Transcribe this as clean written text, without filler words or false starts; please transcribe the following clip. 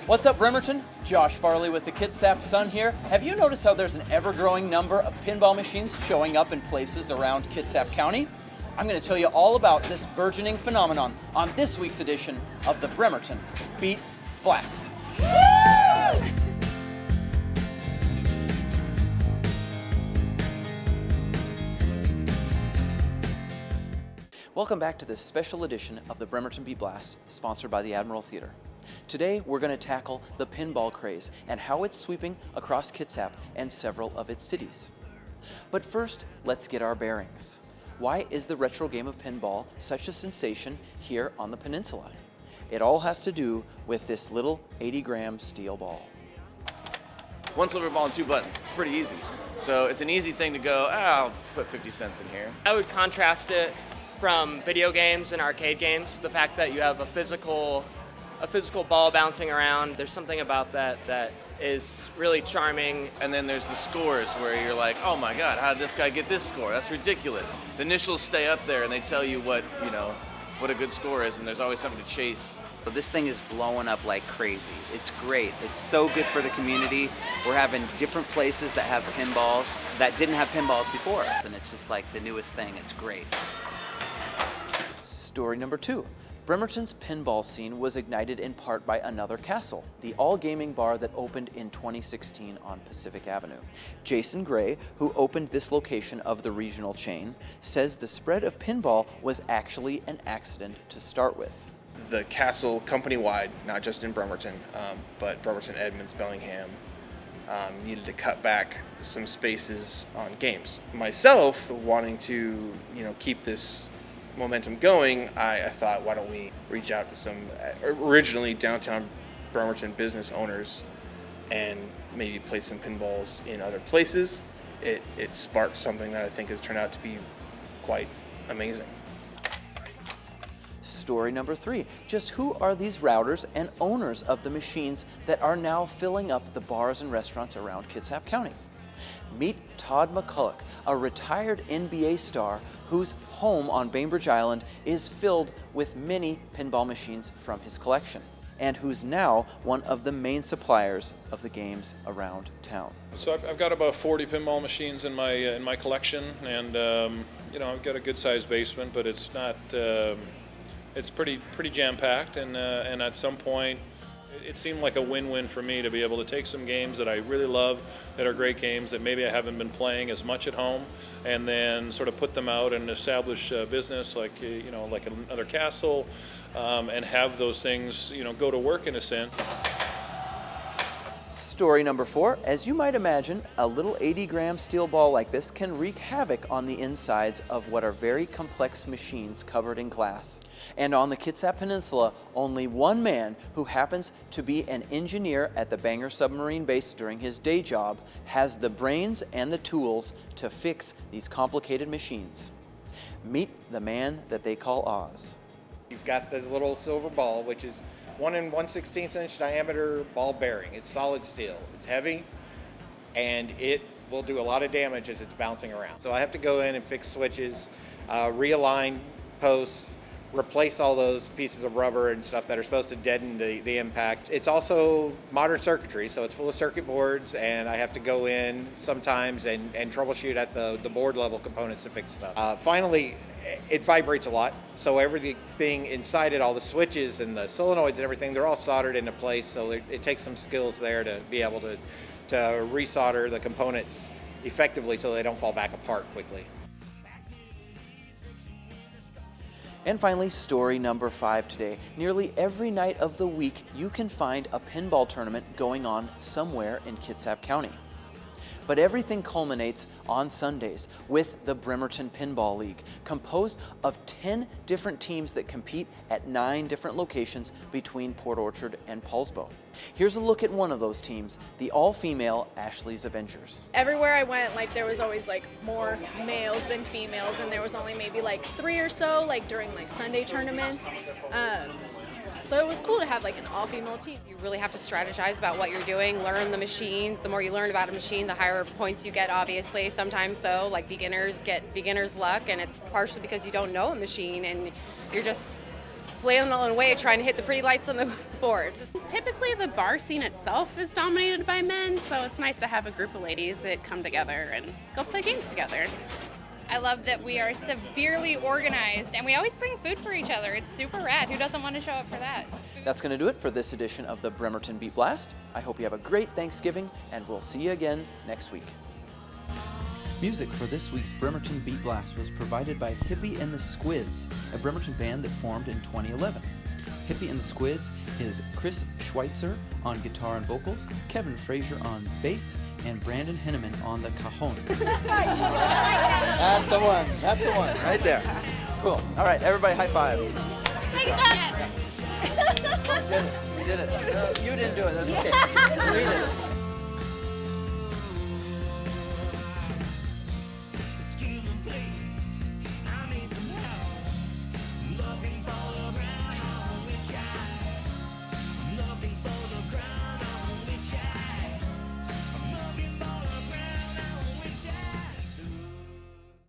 What's up, Bremerton? Josh Farley with the Kitsap Sun here. Have you noticed how there's an ever-growing number of pinball machines showing up in places around Kitsap County? I'm going to tell you all about this burgeoning phenomenon on this week's edition of the Bremerton Beat Blast. Welcome back to this special edition of the Bremerton Beat Blast, sponsored by the Admiral Theater. Today, we're going to tackle the pinball craze and how it's sweeping across Kitsap and several of its cities. But first, let's get our bearings. Why is the retro game of pinball such a sensation here on the peninsula? It all has to do with this little 80-gram steel ball. One silver ball and two buttons. It's pretty easy. So it's an easy thing to go, I'll put 50 cents in here. I would contrast it from video games and arcade games. The fact that you have a physical ball bouncing around, there's something about that that is really charming. And then there's the scores where you're like, oh my God, how did this guy get this score? That's ridiculous. The initials stay up there and they tell you what a good score is, and there's always something to chase. This thing is blowing up like crazy. It's great. It's so good for the community. We're having different places that have pinballs that didn't have pinballs before, and it's just like the newest thing. It's great. Story number 2. Bremerton's pinball scene was ignited in part by another castle, the all-gaming bar that opened in 2016 on Pacific Avenue. Jason Gray, who opened this location of the regional chain, says the spread of pinball was actually an accident to start with. The castle company-wide, not just in Bremerton, but Bremerton, Edmonds, Bellingham, needed to cut back some spaces on games. Myself, wanting to keep this momentum going, I thought, why don't we reach out to some originally downtown Bremerton business owners and maybe play some pinballs in other places. It sparked something that I think has turned out to be quite amazing. Story number 3. Just who are these routers and owners of the machines that are now filling up the bars and restaurants around Kitsap County? Meet Todd McCulloch, a retired NBA star whose home on Bainbridge Island is filled with many pinball machines from his collection, and who's now one of the main suppliers of the games around town. So I've got about 40 pinball machines in my collection, and I've got a good-sized basement, but it's not. It's pretty jam-packed, and at some point, it seemed like a win-win for me to be able to take some games that I really love, that are great games that maybe I haven't been playing as much at home, and then sort of put them out and establish a business like like another castle, and have those things go to work in a sense. Story number 4. As you might imagine, a little 80-gram steel ball like this can wreak havoc on the insides of what are very complex machines covered in glass. And on the Kitsap Peninsula, only one man, who happens to be an engineer at the Bangor Submarine Base during his day job, has the brains and the tools to fix these complicated machines. Meet the man that they call Oz. You've got the little silver ball, which is 1 1/16 inch diameter ball bearing. It's solid steel. It's heavy, and it will do a lot of damage as it's bouncing around. So I have to go in and fix switches, realign posts, replace all those pieces of rubber and stuff that are supposed to deaden the impact. It's also modern circuitry, so it's full of circuit boards, and I have to go in sometimes and troubleshoot at the board level components to fix stuff. Finally, it vibrates a lot, so everything inside it, all the switches and the solenoids and everything, they're all soldered into place, so it takes some skills there to be able to resolder the components effectively so they don't fall back apart quickly. And finally, story number 5 today. Nearly every night of the week, you can find a pinball tournament going on somewhere in Kitsap County. But everything culminates on Sundays with the Bremerton Pinball League, composed of 10 different teams that compete at 9 different locations between Port Orchard and Paulsbo. Here's a look at one of those teams, the all-female Ashley's Avengers. Everywhere I went, there was always more males than females, and there was only maybe 3 or so during Sunday tournaments. So it was cool to have an all-female team. You really have to strategize about what you're doing, learn the machines. The more you learn about a machine, the higher points you get, obviously. Sometimes though, beginners get beginner's luck, and it's partially because you don't know a machine and you're just flailing away trying to hit the pretty lights on the board. Typically the bar scene itself is dominated by men, so it's nice to have a group of ladies that come together and go play games together. I love that we are severely organized and we always bring food for each other. It's super rad. Who doesn't want to show up for that? That's going to do it for this edition of the Bremerton Beat Blast. I hope you have a great Thanksgiving, and we'll see you again next week. Music for this week's Bremerton Beat Blast was provided by Hippie and the Squids, a Bremerton band that formed in 2011. Hippie and the Squids is Chris Schweitzer on guitar and vocals, Kevin Frazier on bass, and Brandon Henneman on the cajon. That's the one. That's the one. Right there. Cool. All right, everybody high five. Take it, Josh! We did it. We did it. No, you didn't do it. That's okay. We did it.